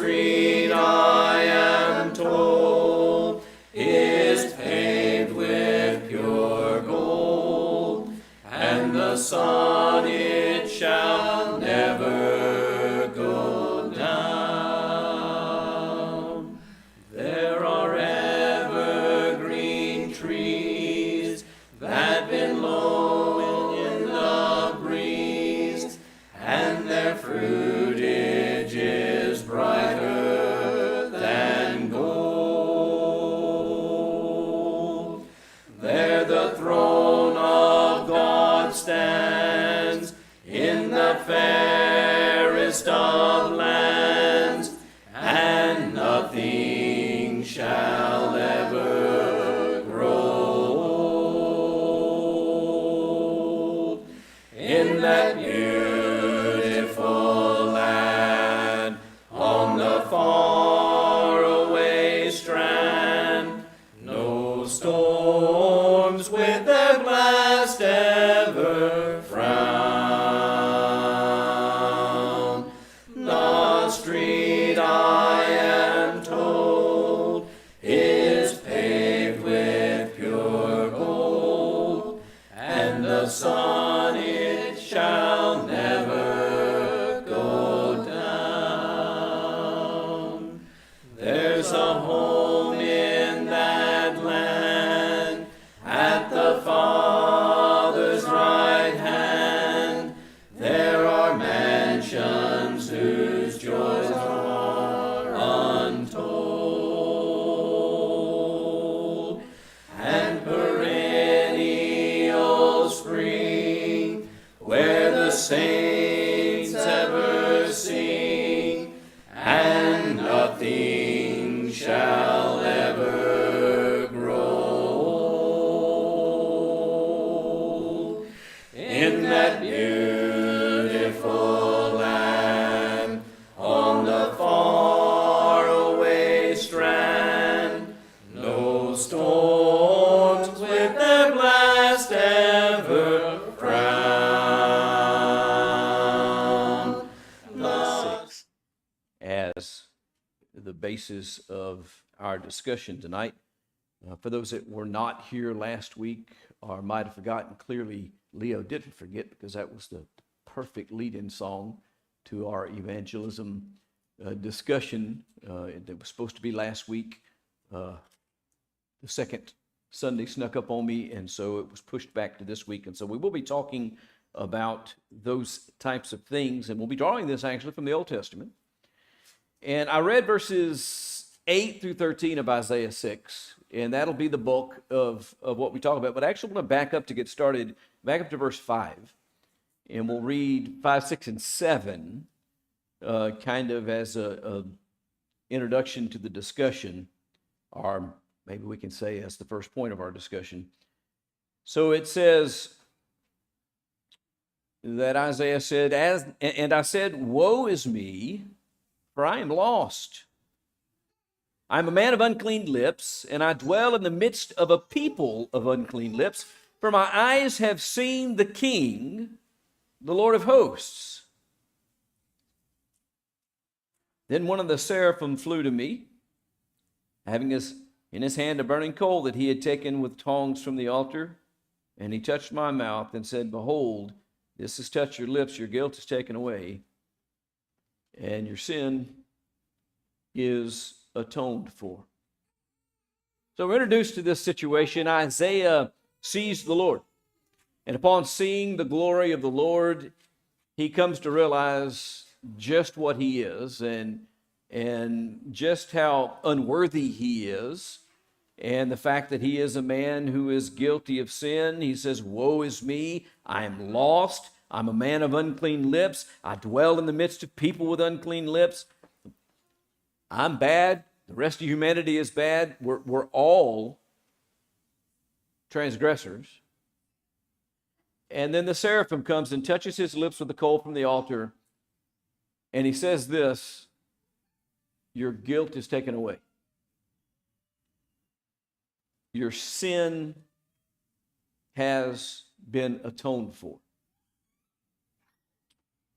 street, I am told, is paved with pure gold, and the sun it shall never go down. There are evergreen trees that blow in the breeze, and their fruitage is brighter than gold. There the throne of God stands in the fairest of lands, and nothing shall ever grow old. In that beautiful land, on the faraway strand, no storms with their blast ever frown. The street, I am told, is paved with pure gold, and the sun it shall never go down. There's a home in that land at the Father's right hand. There are mansions whose joys are untold, and perennial spring, where the saints ever sing, and nothing shall ever grow old. In that beautiful land, on the faraway strand, no storms with their blast ever frown. Six as the basis of our discussion tonight. For those that were not here last week or might have forgotten, clearly Leo didn't forget, because that was the perfect lead-in song to our evangelism discussion that was supposed to be last week. The second Sunday snuck up on me, and so it was pushed back to this week. And so we will be talking about those types of things, and we'll be drawing this actually from the Old Testament. And I read verses 8 through 13 of Isaiah 6, and that'll be the bulk of what we talk about. But I actually want to back up to get started, back up to verse 5, and we'll read 5, 6, and 7, kind of as a introduction to the discussion, or maybe we can say as the first point of our discussion. So it says that Isaiah said, and I said, woe is me, for I am lost. I am a man of unclean lips, and I dwell in the midst of a people of unclean lips, for my eyes have seen the King, the Lord of hosts. Then one of the seraphim flew to me, having in his hand a burning coal that he had taken with tongs from the altar, and he touched my mouth and said, behold, this has touched your lips, your guilt is taken away, and your sin is atoned for. So we're introduced to this situation. Isaiah sees the Lord, and upon seeing the glory of the Lord, he comes to realize just what he is, and just how unworthy he is, and the fact that he is a man who is guilty of sin. He says, woe is me, I am lost, I'm a man of unclean lips, I dwell in the midst of people with unclean lips. I'm bad, the rest of humanity is bad, we're all transgressors. And then the seraphim comes and touches his lips with the coal from the altar, and he says this, your guilt is taken away. Your sin has been atoned for.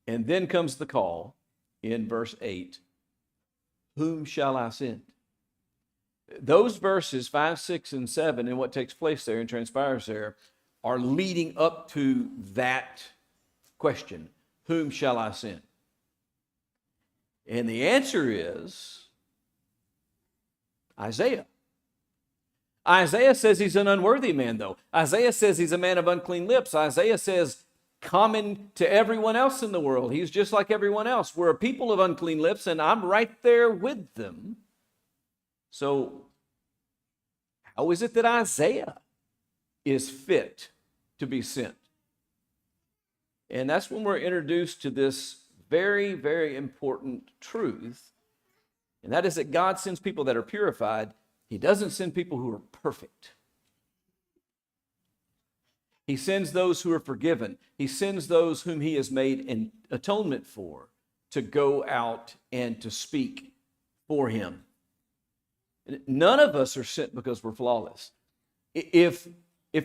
And then comes the call in verse 8. whom shall I send? Those verses 5, 6, and 7, and what takes place there and transpires there, are leading up to that question, whom shall I send? And the answer is Isaiah. Isaiah says he's an unworthy man, though. Isaiah says he's a man of unclean lips. Isaiah says, common to everyone else in the world, he's just like everyone else. We're a people of unclean lips, and I'm right there with them. So, how is it that Isaiah is fit to be sent? And that's when we're introduced to this very, very important truth, and that is that God sends people that are purified. He doesn't send people who are perfect. He sends those who are forgiven. He sends those whom he has made an atonement for to go out and to speak for him. None of us are sent because we're flawless. If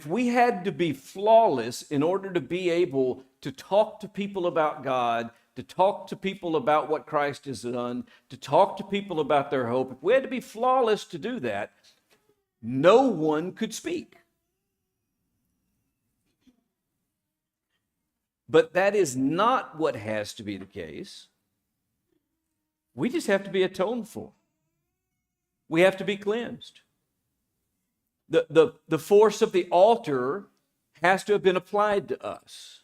we had to be flawless in order to be able to talk to people about God, to talk to people about what Christ has done, to talk to people about their hope, if we had to be flawless to do that, no one could speak. But that is not what has to be the case. We just have to be atoned for. We have to be cleansed. The force of the altar has to have been applied to us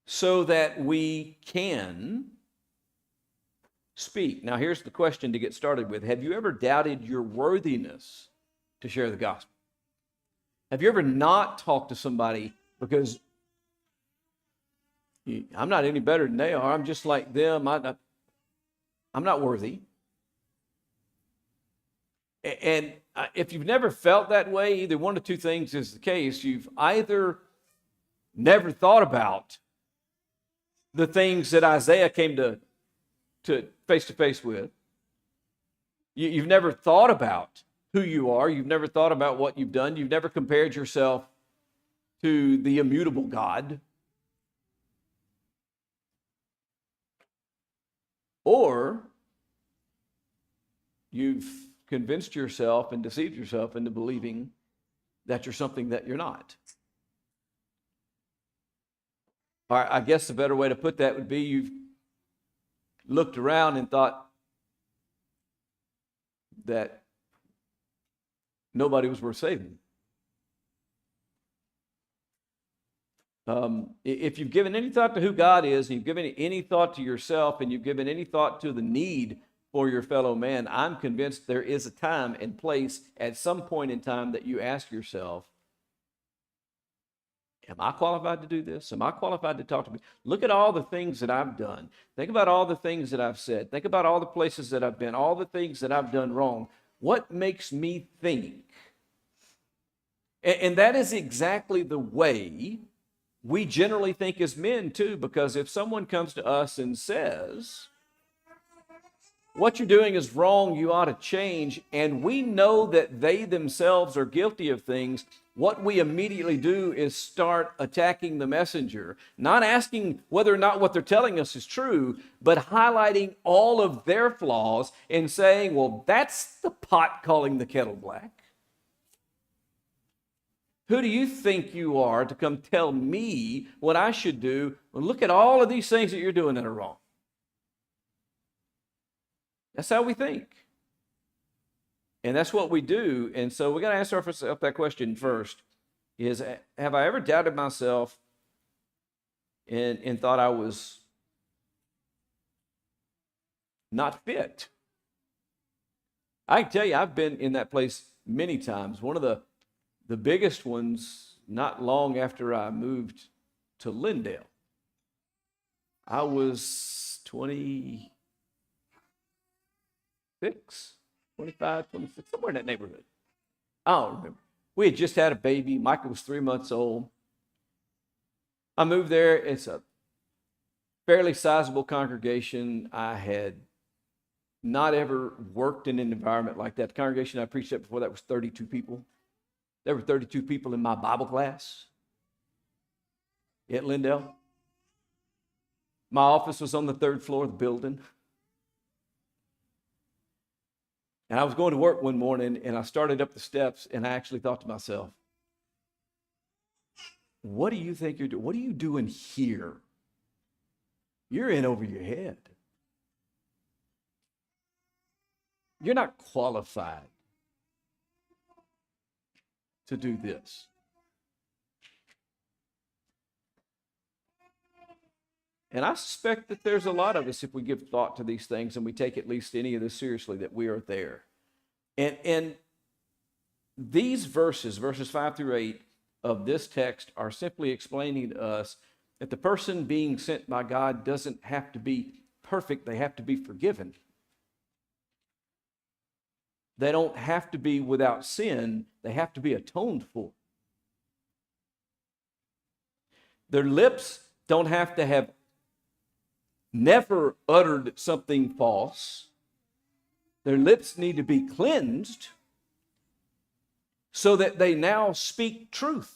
so that we can speak. Now, here's the question to get started with. Have you ever doubted your worthiness to share the gospel? Have you ever not talked to somebody because I'm not any better than they are, I'm just like them, I'm not worthy? And if you've never felt that way, either one of two things is the case. You've either never thought about the things that Isaiah came to face with. You've never thought about who you are. You've never thought about what you've done. You've never compared yourself to the immutable God. Or you've convinced yourself and deceived yourself into believing that you're something that you're not. Or I guess the better way to put that would be you've looked around and thought that nobody was worth saving. If you've given any thought to who God is, and you've given any thought to yourself, and you've given any thought to the need for your fellow man, I'm convinced there is a time and place at some point in time that you ask yourself, am I qualified to do this? Am I qualified to talk to me? Look at all the things that I've done. Think about all the things that I've said. Think about all the places that I've been, all the things that I've done wrong. What makes me think? And that is exactly the way we generally think as men too, because if someone comes to us and says, what you're doing is wrong, you ought to change, and we know that they themselves are guilty of things, what we immediately do is start attacking the messenger, not asking whether or not what they're telling us is true, but highlighting all of their flaws and saying, well, that's the pot calling the kettle black. Who do you think you are to come tell me what I should do? Well, look at all of these things that you're doing that are wrong. That's how we think. And that's what we do. And so we got to ask ourselves that question first, is have I ever doubted myself and thought I was not fit? I can tell you, I've been in that place many times. One of the biggest ones, not long after I moved to Lindale. I was 25, 26, somewhere in that neighborhood. I don't remember. We had just had a baby. Michael was 3 months old. I moved there. It's a fairly sizable congregation. I had not ever worked in an environment like that. The congregation I preached at before that was 32 people. There were 32 people in my Bible class at Lindale. My office was on the third floor of the building. And I was going to work one morning, and I started up the steps, and I actually thought to myself, what do you think you're doing? What are you doing here? You're in over your head. You're not qualified to do this. And I suspect that there's a lot of us, if we give thought to these things and we take at least any of this seriously, that we are there. And these verses 5 through 8 of this text are simply explaining to us that the person being sent by God doesn't have to be perfect. They have to be forgiven. They don't have to be without sin. They have to be atoned for. Their lips don't have to have never uttered something false. Their lips need to be cleansed so that they now speak truth.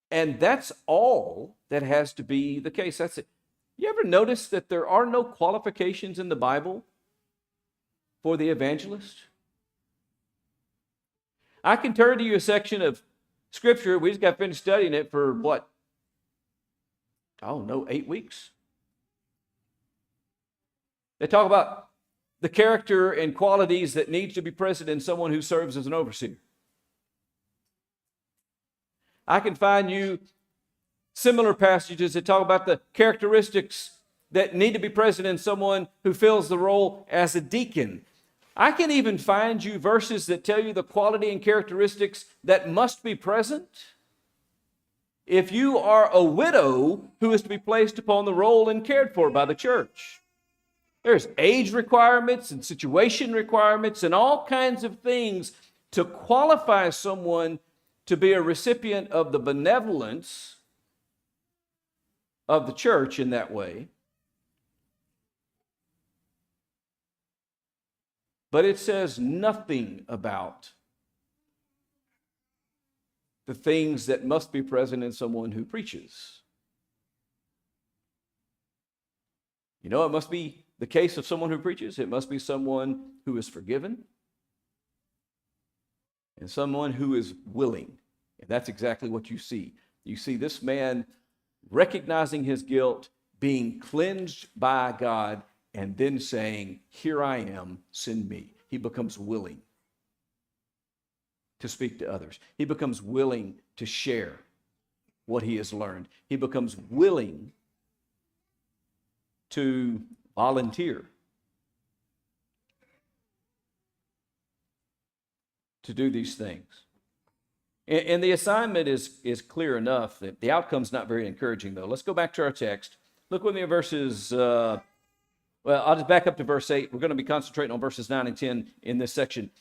And that's all that has to be the case. That's it. You ever notice that there are no qualifications in the Bible for the evangelist? I can turn to you a section of Scripture. We just got finished studying it for what? I don't know, 8 weeks. They talk about the character and qualities that needs to be present in someone who serves as an overseer. I can find you similar passages that talk about the characteristics that need to be present in someone who fills the role as a deacon. I can even find you verses that tell you the quality and characteristics that must be present if you are a widow who is to be placed upon the role and cared for by the church. There's age requirements and situation requirements and all kinds of things to qualify someone to be a recipient of the benevolence of the church in that way. But it says nothing about the things that must be present in someone who preaches. You know, it must be the case of someone who preaches. It must be someone who is forgiven and someone who is willing. And that's exactly what you see. You see this man recognizing his guilt, being cleansed by God, and then saying, "Here I am, send me." He becomes willing to speak to others. He becomes willing to share what he has learned. He becomes willing to volunteer to do these things. And the assignment is clear enough. The outcome's not very encouraging, though. Let's go back to our text. Look with me at verses, well, I'll just back up to verse 8. We're going to be concentrating on verses 9 and 10 in this section.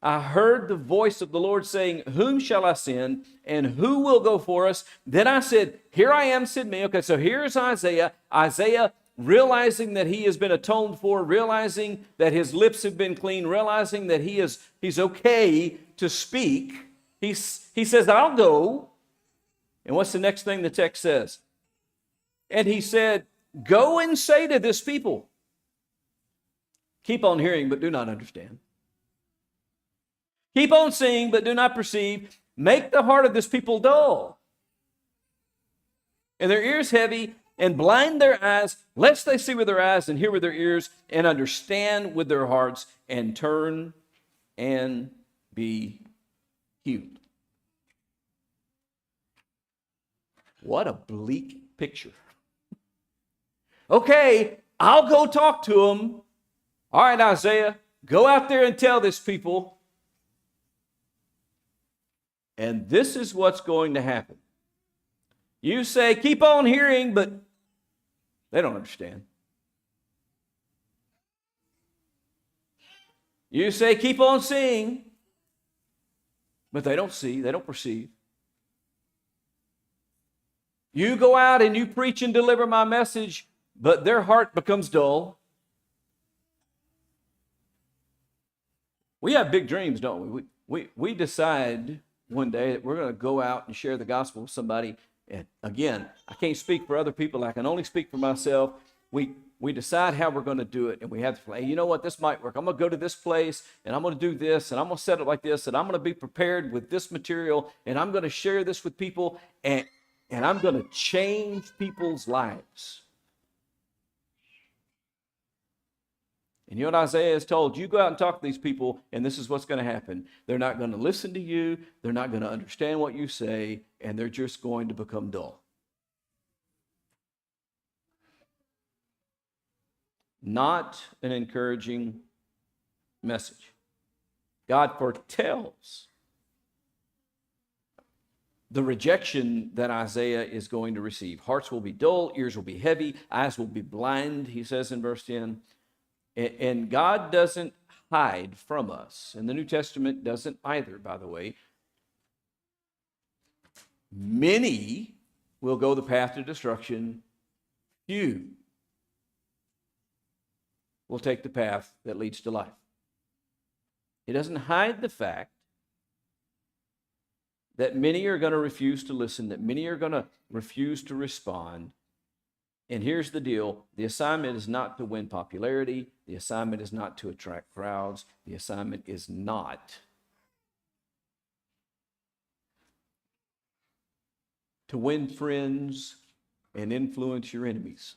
I heard the voice of the Lord saying, "Whom shall I send, and who will go for us?" Then I said, "Here I am, send me." Okay, so here's Isaiah. Isaiah realizing that he has been atoned for, realizing that his lips have been clean, realizing that he's okay to speak. He says, "I'll go." And what's the next thing the text says? And he said, "Go and say to this people, keep on hearing, but do not understand. Keep on seeing, but do not perceive. Make the heart of this people dull, and their ears heavy, and blind their eyes, lest they see with their eyes and hear with their ears and understand with their hearts and turn and be healed." What a bleak picture. Okay, I'll go talk to them. All right, Isaiah, go out there and tell this people. And this is what's going to happen. You say, keep on hearing, but they don't understand. You say, keep on seeing, but they don't see, they don't perceive. You go out and you preach and deliver my message, but their heart becomes dull. We have big dreams, don't we? We decide one day that we're going to go out and share the gospel with somebody. And again, I can't speak for other people. I can only speak for myself. We we decide how we're going to do it, and we have to play, you know what, this might work. I'm going to go to this place, and I'm going to do this, and I'm going to set it like this, and I'm going to be prepared with this material, and I'm going to share this with people, and I'm going to change people's lives. And you know what Isaiah is told? You go out and talk to these people, and this is what's going to happen. They're not going to listen to you. They're not going to understand what you say, and they're just going to become dull. Not an encouraging message. God foretells the rejection that Isaiah is going to receive. Hearts will be dull, ears will be heavy, eyes will be blind, he says in verse 10. And God doesn't hide from us. And the New Testament doesn't either, by the way. Many will go the path to destruction. Few will take the path that leads to life. It doesn't hide the fact that many are going to refuse to listen, that many are going to refuse to respond. And here's the deal. The assignment is not to win popularity. The assignment is not to attract crowds. The assignment is not to win friends and influence your enemies.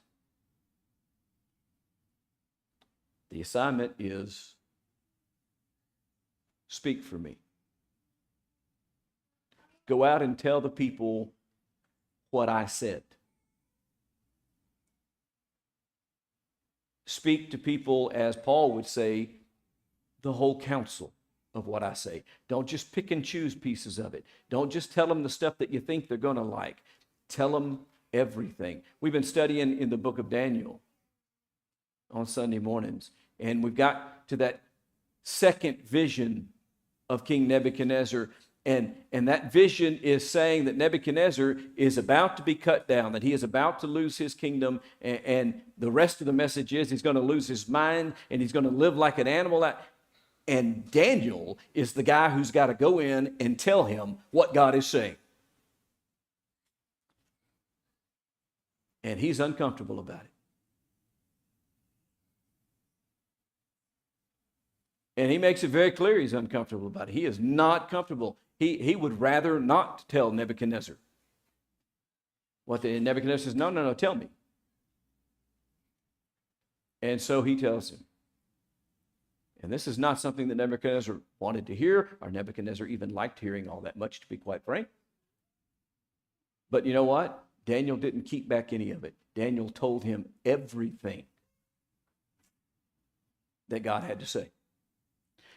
The assignment is speak for me. Go out and tell the people what I said. Speak to people, as Paul would say, the whole counsel of what I say. Don't just pick and choose pieces of it. Don't just tell them the stuff that you think they're going to like. Tell them everything. We've been studying in the book of Daniel on Sunday mornings, and we've got to that second vision of King Nebuchadnezzar. And that vision is saying that Nebuchadnezzar is about to be cut down, that he is about to lose his kingdom. And the rest of the message is he's going to lose his mind and he's going to live like an animal. And Daniel is the guy who's got to go in and tell him what God is saying. And he's uncomfortable about it. And he makes it very clear he's uncomfortable about it. He is not comfortable. He would rather not tell Nebuchadnezzar. Nebuchadnezzar says, no, tell me. And so he tells him. And this is not something that Nebuchadnezzar wanted to hear, or Nebuchadnezzar even liked hearing all that much, to be quite frank. But you know what? Daniel didn't keep back any of it. Daniel told him everything that God had to say.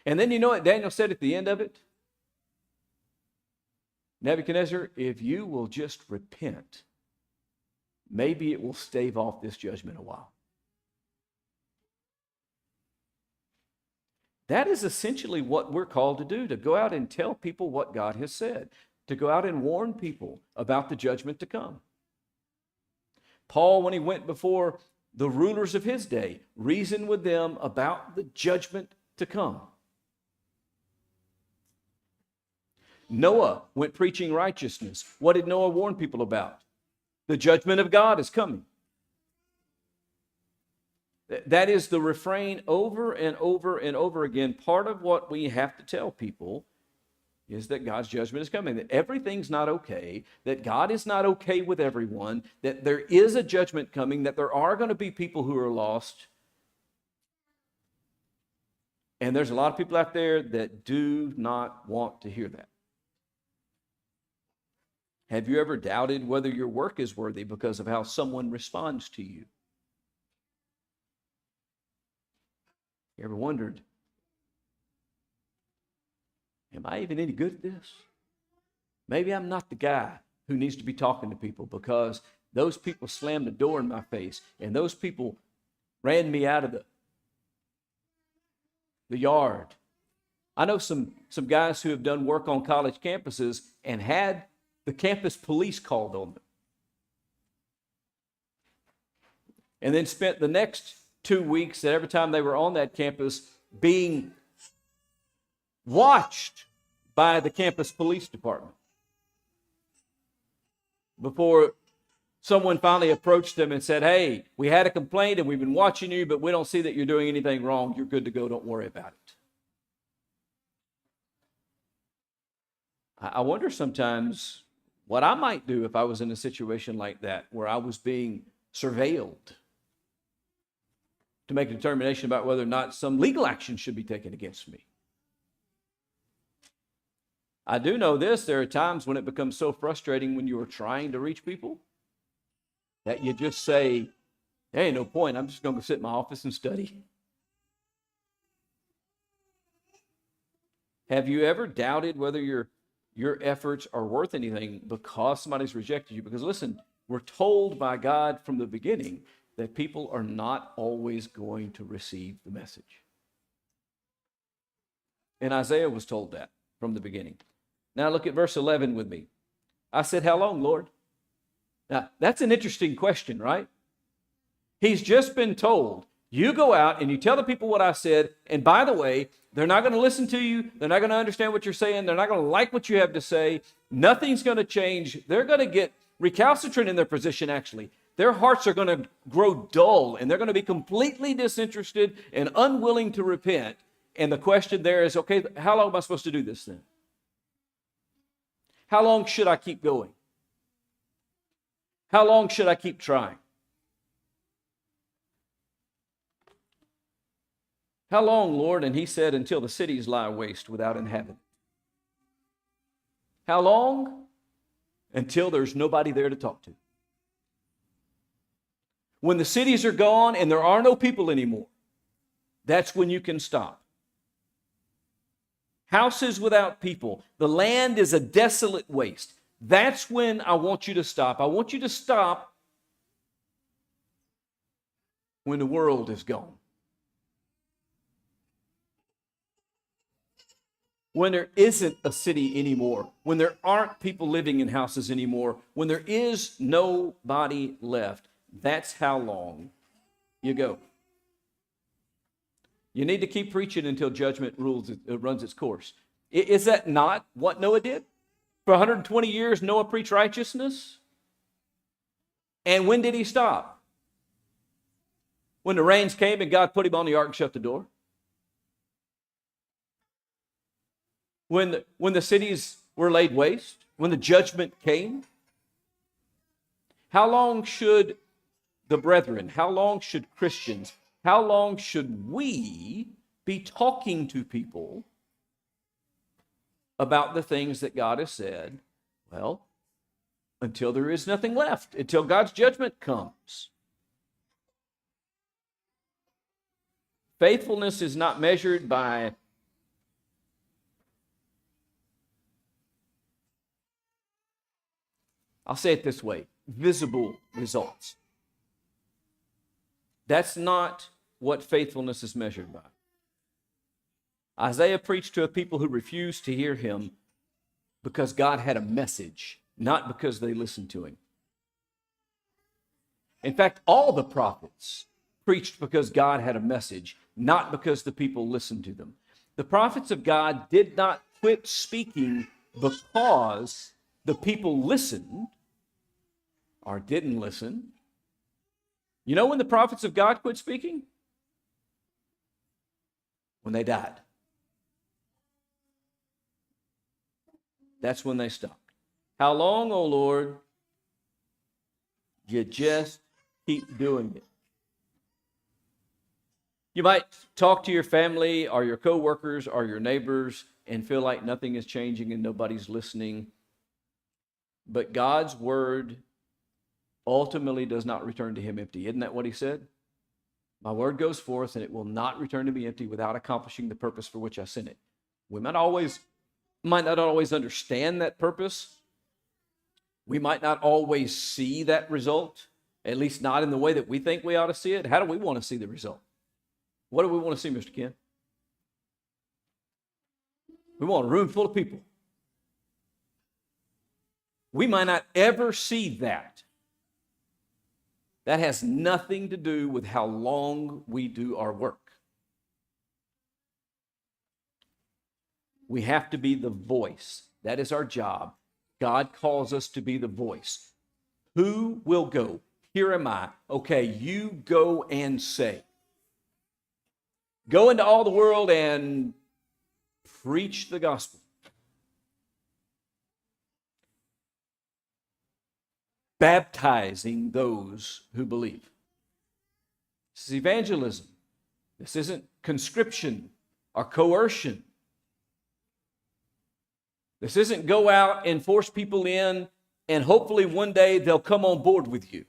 And then you know what Daniel said at the end of it? Nebuchadnezzar, if you will just repent, maybe it will stave off this judgment a while. That is essentially what we're called to do, to go out and tell people what God has said, to go out and warn people about the judgment to come. Paul, when he went before the rulers of his day, reasoned with them about the judgment to come. Noah went preaching righteousness. What did Noah warn people about? The judgment of God is coming. That is the refrain over and over and over again. Part of what we have to tell people is that God's judgment is coming, that everything's not okay, that God is not okay with everyone, that there is a judgment coming, that there are going to be people who are lost. And there's a lot of people out there that do not want to hear that. Have you ever doubted whether your work is worthy because of how someone responds to you? You ever wondered, am I even any good at this? Maybe I'm not the guy who needs to be talking to people because those people slammed the door in my face and those people ran me out of the yard. I know some guys who have done work on college campuses and had the campus police called on them. And then spent the next 2 weeks that every time they were on that campus being watched by the campus police department before Someone finally approached them and said, hey, we had a complaint and we've been watching you, but we don't see that you're doing anything wrong. You're good to go. Don't worry about it. I wonder sometimes what I might do if I was in a situation like that, where I was being surveilled to make a determination about whether or not some legal action should be taken against me. I do know this, there are times when it becomes so frustrating when you are trying to reach people that you just say, there ain't no point, I'm just going to sit in my office and study. Have you ever doubted whether your efforts are worth anything because somebody's rejected you? Because listen, we're told by God from the beginning that people are not always going to receive the message. And Isaiah was told that from the beginning. Now look at verse 11 with me. I said, how long, Lord? Now, that's an interesting question, right? He's just been told, you go out and you tell the people what I said, and by the way, they're not going to listen to you. They're not going to understand what you're saying. They're not going to like what you have to say. Nothing's going to change. They're going to get recalcitrant in their position, actually. Their hearts are going to grow dull, and they're going to be completely disinterested and unwilling to repent. And the question there is, okay, how long am I supposed to do this then? How long should I keep going? How long should I keep trying? How long, Lord? And he said, until the cities lie waste without inhabitant. How long? Until there's nobody there to talk to. When the cities are gone and there are no people anymore, that's when you can stop. Houses without people. The land is a desolate waste. That's when I want you to stop. I want you to stop when the world is gone. When there isn't a city anymore, when there aren't people living in houses anymore, when there is nobody left, that's how long you go. You need to keep preaching until judgment runs its course. Is that not what Noah did? For 120 years, Noah preached righteousness. And when did he stop? When the rains came and God put him on the ark and shut the door. When the cities were laid waste, when the judgment came. How long should the brethren, how long should Christians, how long should we be talking to people about the things that God has said? Well, until there is nothing left, until God's judgment comes. Faithfulness is not measured by I'll say it this way, visible results. That's not what faithfulness is measured by. Isaiah preached to a people who refused to hear him because God had a message, not because they listened to him. In fact, all the prophets preached because God had a message, not because the people listened to them. The prophets of God did not quit speaking because the people listened or didn't listen. You know when the prophets of God quit speaking? When they died. That's when they stopped. How long, O Lord? You just keep doing it. You might talk to your family or your coworkers or your neighbors and feel like nothing is changing and nobody's listening. But God's word ultimately does not return to him empty. Isn't that what he said? My word goes forth and it will not return to me empty without accomplishing the purpose for which I sent it. We might not always understand that purpose. We might not always see that result, at least not in the way that we think we ought to see it. How do we want to see the result? What do we want to see, Mr. Ken? We want a room full of people. We might not ever see that. That has nothing to do with how long we do our work. We have to be the voice. That is our job. God calls us to be the voice. Who will go? Here am I. Okay, you go and say. Go into all the world and preach the gospel. Baptizing those who believe. This is evangelism. This isn't conscription or coercion. This isn't go out and force people in and hopefully one day they'll come on board with you.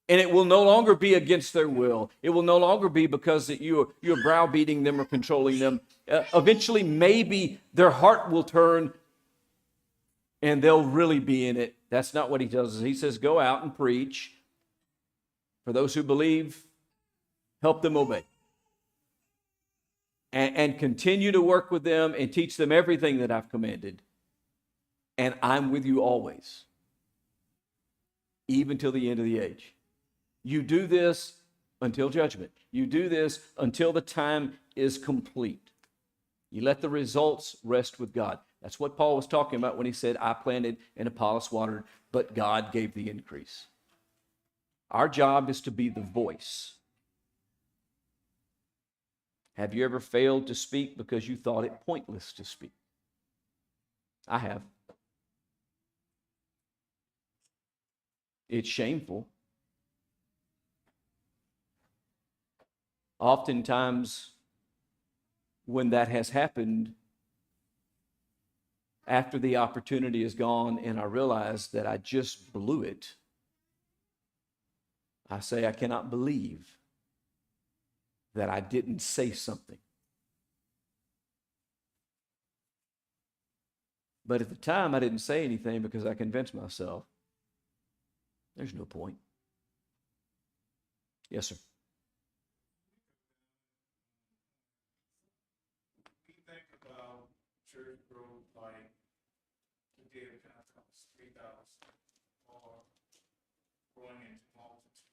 And it will no longer be against their will. It will no longer be because that you're browbeating them or controlling them. Eventually, maybe their heart will turn and they'll really be in it. That's not what he does. He says, go out and preach. For those who believe, help them obey. And continue to work with them and teach them everything that I've commanded. And I'm with you always, even till the end of the age. You do this until judgment. You do this until the time is complete. You let the results rest with God. That's what Paul was talking about when he said, I planted and Apollos watered, but God gave the increase. Our job is to be the voice. Have you ever failed to speak because you thought it pointless to speak? I have. It's shameful. Oftentimes, when that has happened, after the opportunity is gone and I realize that I just blew it, I say, I cannot believe that I didn't say something. But at the time, I didn't say anything because I convinced myself there's no point. Yes, sir. We think about church growth like the day of Pentecost, 3,000, or growing into multitudes.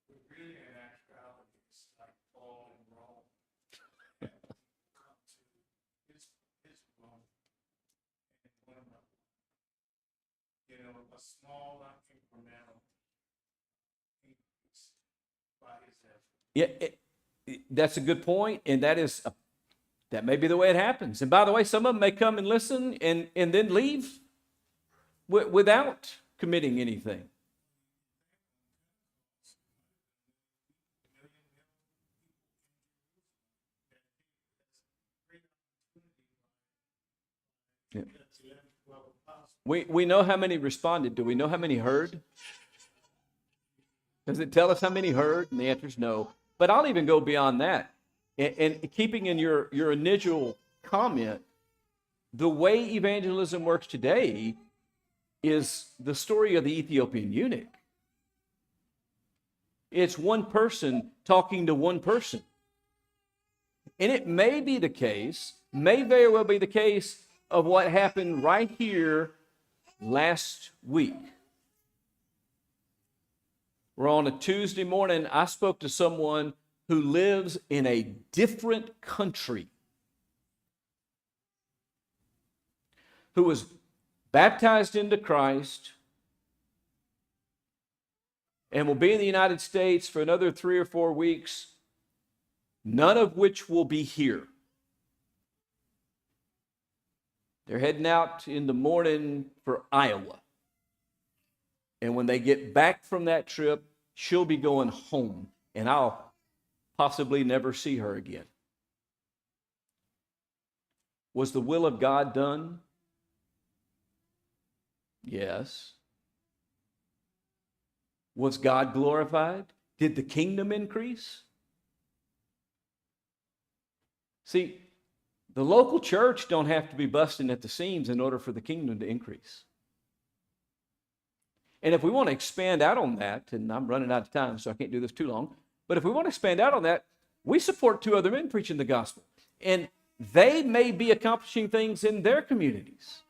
But really, in actuality, it's like Paul in Rome. And come to his Rome and one another. You know, a small incremental increase by his effort. Yeah, that's a good point, and that may be the way it happens. And by the way, some of them may come and listen and then leave without committing anything. Yeah. We know how many responded. Do we know how many heard? Does it tell us how many heard? And the answer is no. But I'll even go beyond that. And keeping in your initial comment, the way evangelism works today is the story of the Ethiopian eunuch. It's one person talking to one person. And it may be the case, may very well be the case of what happened right here last week. Where on a Tuesday morning, I spoke to someone who lives in a different country, who was baptized into Christ and will be in the United States for another 3 or 4 weeks, none of which will be here. They're heading out in the morning for Iowa. And when they get back from that trip, she'll be going home, and I'll possibly never see her again. Was the will of God done? Yes. Was God glorified? Did the kingdom increase? See, the local church don't have to be busting at the seams in order for the kingdom to increase. And if we want to expand out on that, and I'm running out of time, so I can't do this too long, but if we want to expand out on that, we support 2 other men preaching the gospel. And they may be accomplishing things in their communities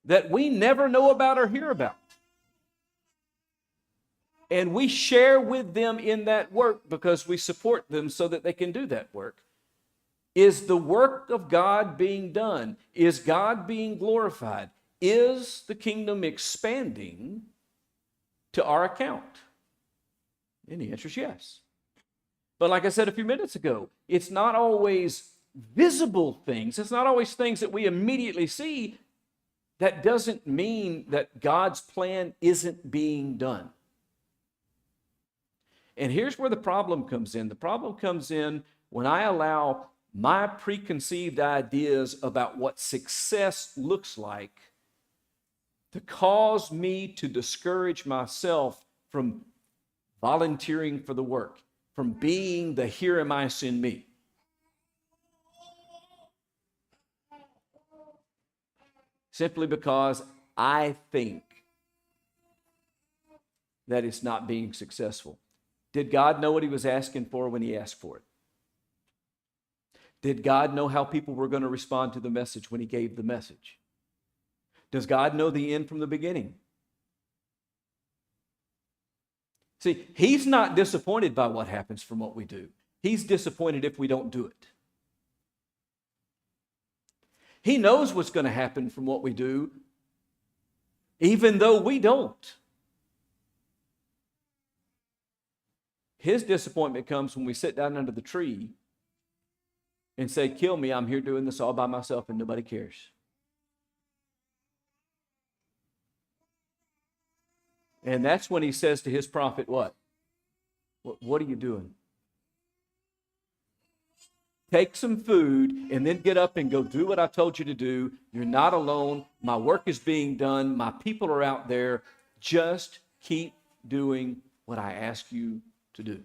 that we never know about or hear about. And we share with them in that work because we support them so that they can do that work. Is the work of God being done? Is God being glorified? is the kingdom expanding to our account? And the answer is yes. But like I said a few minutes ago, it's not always visible things. It's not always things that we immediately see. That doesn't mean that God's plan isn't being done. And here's where the problem comes in. The problem comes in when I allow my preconceived ideas about what success looks like to cause me to discourage myself from volunteering for the work, from being the here am I in me. Simply because I think that it's not being successful. Did God know what he was asking for when he asked for it? Did God know how people were going to respond to the message when he gave the message? Does God know the end from the beginning? See, he's not disappointed by what happens from what we do. He's disappointed if we don't do it. He knows what's going to happen from what we do, even though we don't. His disappointment comes when we sit down under the tree and say, kill me, I'm here doing this all by myself and nobody cares. And that's when he says to his prophet, what? What are you doing? Take some food and then get up and go do what I told you to do. You're not alone. My work is being done. My people are out there. Just keep doing what I ask you to do.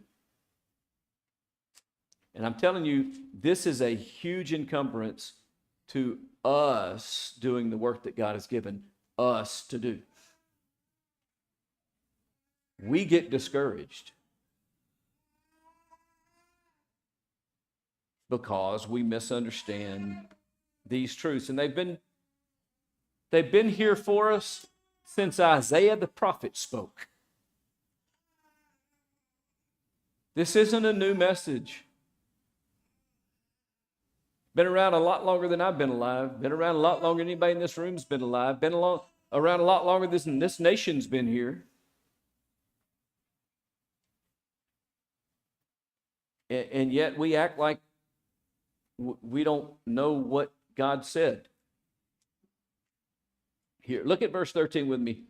And I'm telling you, this is a huge encumbrance to us doing the work that God has given us to do. We get discouraged because we misunderstand these truths. And they've been here for us since Isaiah the prophet spoke. This isn't a new message. Been around a lot longer than I've been alive. Been around a lot longer than anybody in this room's been alive. Been around a lot longer than this nation's been here. And yet we act like we don't know what God said. Here, look at verse 13 with me.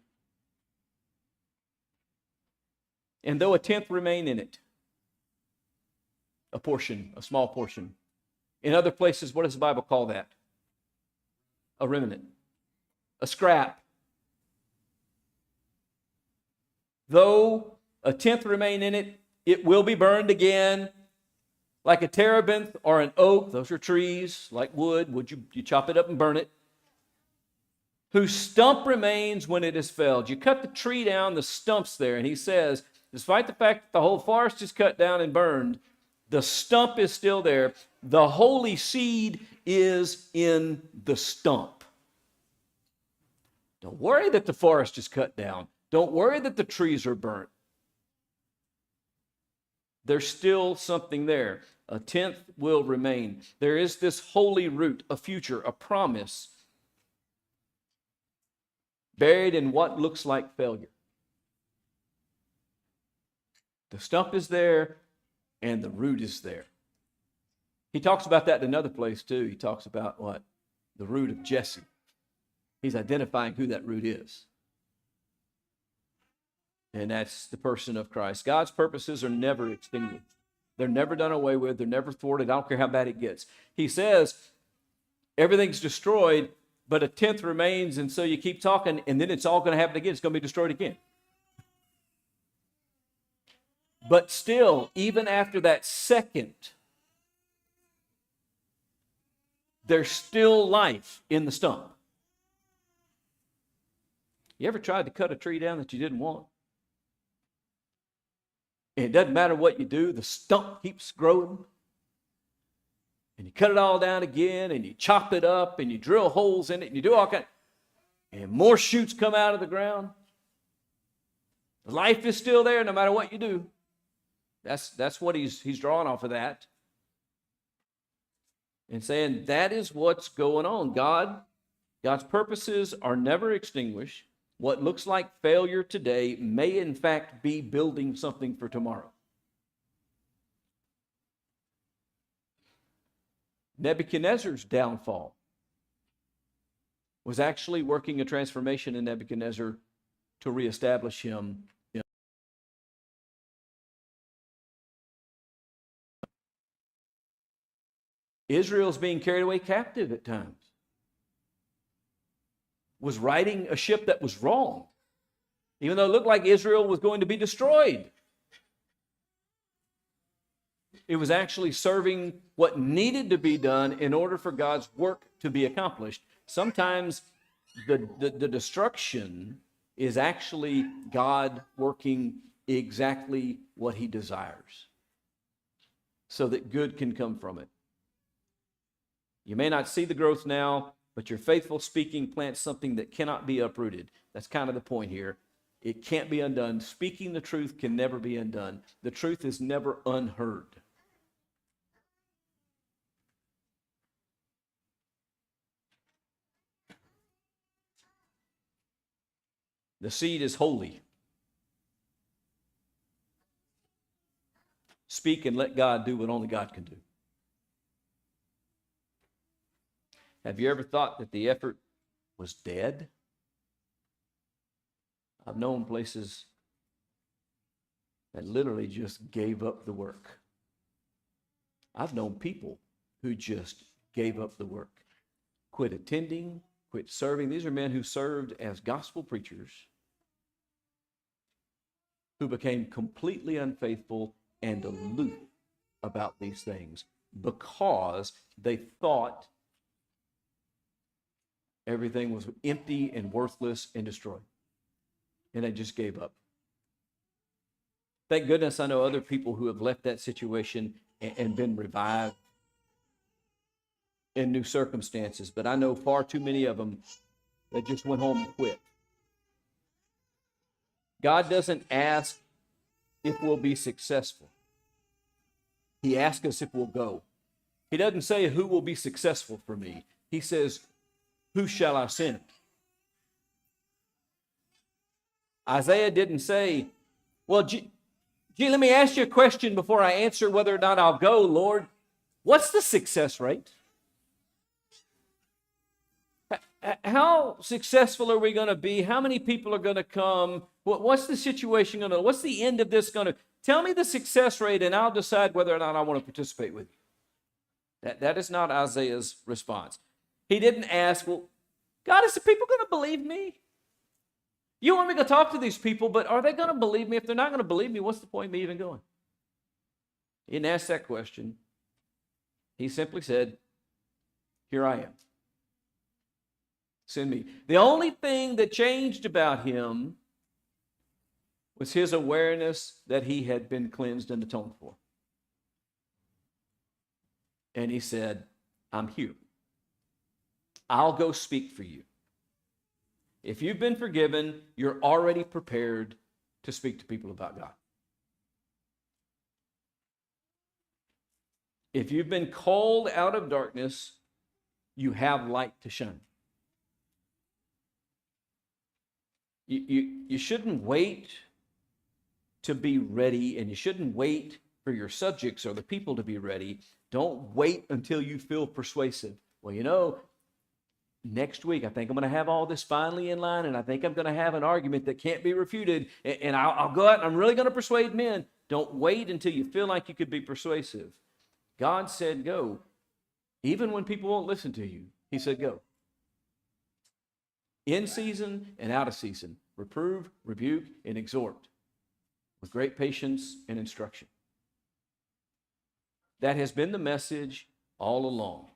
And though a tenth remain in it, a portion, a small portion. In other places, what does the Bible call that? A remnant, a scrap. Though a tenth remain in it, it will be burned again. Like a terebinth or an oak, those are trees, like wood. You chop it up and burn it. Whose stump remains when it is felled. You cut the tree down, the stump's there. And he says, despite the fact that the whole forest is cut down and burned, the stump is still there. The holy seed is in the stump. Don't worry that the forest is cut down. Don't worry that the trees are burnt. There's still something there. A tenth will remain. There is this holy root, a future, a promise, buried in what looks like failure. The stump is there, and the root is there. He talks about that in another place too. He talks about what? The root of Jesse. He's identifying who that root is. And that's the person of Christ. God's purposes are never extinguished. They're never done away with. They're never thwarted. I don't care how bad it gets. He says everything's destroyed, but a tenth remains, and so you keep talking, and then it's all going to happen again. It's going to be destroyed again. But still, even after that second, there's still life in the stump. You ever tried to cut a tree down that you didn't want? And it doesn't matter what you do, the stump keeps growing. And you cut it all down again, and you chop it up, and you drill holes in it, and you do all kinds. And more shoots come out of the ground. The life is still there no matter what you do. That's what he's drawing off of that. And saying that is what's going on. God God's purposes are never extinguished. What looks like failure today may in fact be building something for tomorrow. Nebuchadnezzar's downfall was actually working a transformation in Nebuchadnezzar to reestablish him. Israel's being carried away captive at times. Was riding a ship that was wrong, even though it looked like Israel was going to be destroyed. It was actually serving what needed to be done in order for God's work to be accomplished. Sometimes the destruction is actually God working exactly what he desires so that good can come from it. You may not see the growth now, but your faithful speaking plants something that cannot be uprooted. That's kind of the point here. It can't be undone. Speaking the truth can never be undone. The truth is never unheard. The seed is holy. Speak and let God do what only God can do. Have you ever thought that the effort was dead? I've known places that literally just gave up the work. I've known people who just gave up the work, quit attending, quit serving. These are men who served as gospel preachers, who became completely unfaithful and aloof about these things because they thought everything was empty and worthless and destroyed. And they just gave up. Thank goodness I know other people who have left that situation and been revived in new circumstances. But I know far too many of them that just went home and quit. God doesn't ask if we'll be successful. He asks us if we'll go. He doesn't say who will be successful for me. He says, who shall I send? Isaiah didn't say, well, gee, let me ask you a question before I answer whether or not I'll go, Lord. What's the success rate? How successful are we going to be? How many people are going to come? What's the situation going to be? What's the end of this going to? Tell me the success rate and I'll decide whether or not I want to participate with you. That is not Isaiah's response. He didn't ask, well, God, is the people going to believe me? You want me to talk to these people, but are they going to believe me? If they're not going to believe me, what's the point of me even going? He didn't ask that question. He simply said, here I am. Send me. The only thing that changed about him was his awareness that he had been cleansed and atoned for. And he said, I'm here. I'll go speak for you. If you've been forgiven, you're already prepared to speak to people about God. If you've been called out of darkness, you have light to shine. You shouldn't wait to be ready, and you shouldn't wait for your subjects or the people to be ready. Don't wait until you feel persuasive. Well, you know, next week I think I'm going to have all this finally in line, and I think I'm going to have an argument that can't be refuted, and I'll go out and I'm really going to persuade men. Don't wait until you feel like you could be persuasive. God said go. Even when people won't listen to you, he said go. In season and out of season, reprove, rebuke, and exhort with great patience and instruction. That has been the message all along.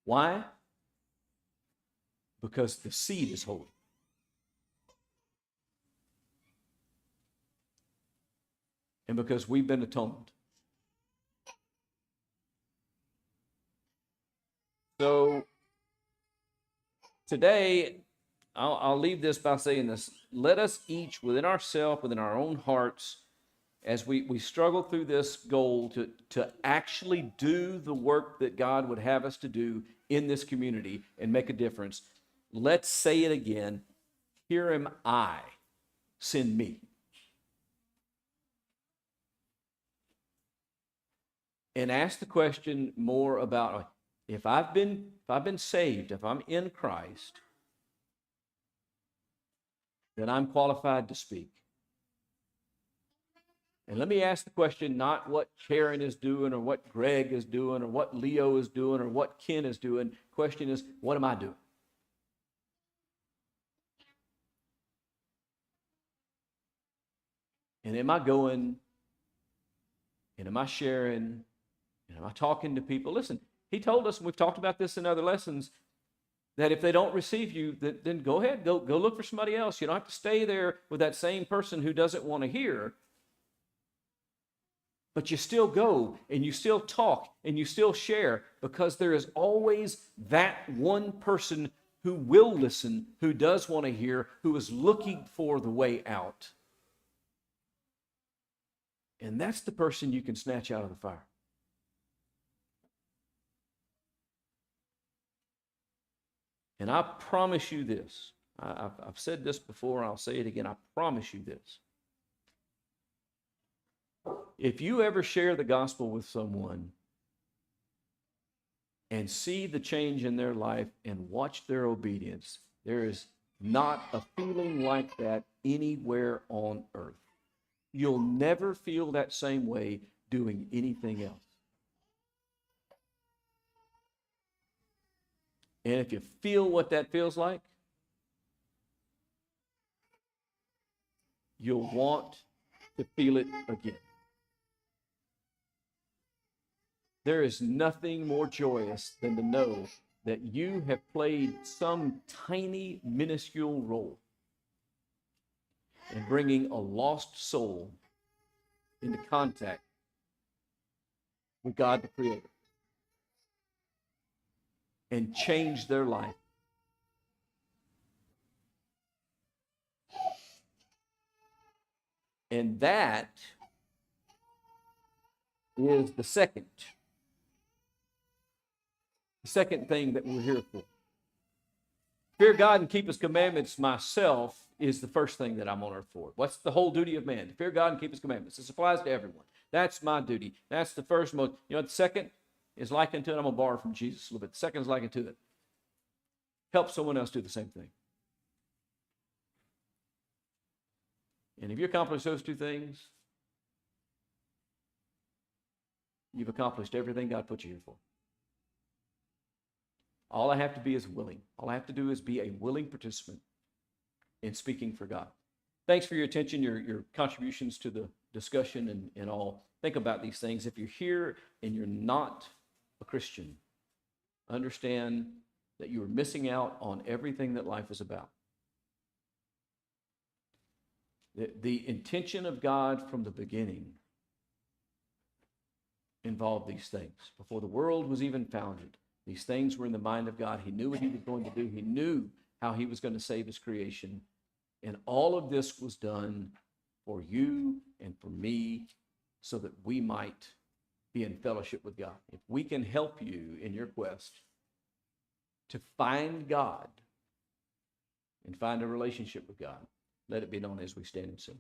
Why? Because the seed is holy. And because we've been atoned. So today, I'll leave this by saying this. Let us each, within ourselves, within our own hearts, as we struggle through this goal to actually do the work that God would have us to do in this community and make a difference. Let's say it again. Here am I. Send me. And ask the question more about if I've been saved, if I'm in Christ, then I'm qualified to speak. And let me ask the question, not what Karen is doing or what Greg is doing or what Leo is doing or what Ken is doing. The question is, what am I doing? And am I going, and am I sharing, and am I talking to people? Listen, he told us, and we've talked about this in other lessons, that if they don't receive you, then go ahead, go look for somebody else. You don't have to stay there with that same person who doesn't want to hear. But you still go and you still talk and you still share, because there is always that one person who will listen, who does want to hear, who is looking for the way out. And that's the person you can snatch out of the fire. And I promise you this. I've said this before, and I'll say it again. I promise you this. If you ever share the gospel with someone and see the change in their life and watch their obedience, there is not a feeling like that anywhere on earth. You'll never feel that same way doing anything else. And if you feel what that feels like, you'll want to feel it again. There is nothing more joyous than to know that you have played some tiny, minuscule role in bringing a lost soul into contact with God the Creator and change their life. And that is the second thing that we're here for. Fear God and keep his commandments myself is the first thing that I'm on earth for. What's the whole duty of man? To fear God and keep his commandments. This applies to everyone. That's my duty. That's the first most. You know, the second is likened to it. I'm going to borrow from Jesus a little bit. The second is likened to it. Help someone else do the same thing. And if you accomplish those two things, you've accomplished everything God put you here for. All I have to be is willing. All I have to do is be a willing participant in speaking for God. Thanks for your attention, your contributions to the discussion and all. Think about these things. If you're here and you're not a Christian, understand that you are missing out on everything that life is about. The intention of God from the beginning involved these things. Before the world was even founded, these things were in the mind of God. He knew what he was going to do. He knew how he was going to save his creation. And all of this was done for you and for me so that we might be in fellowship with God. If we can help you in your quest to find God and find a relationship with God, let it be known as we stand and sing.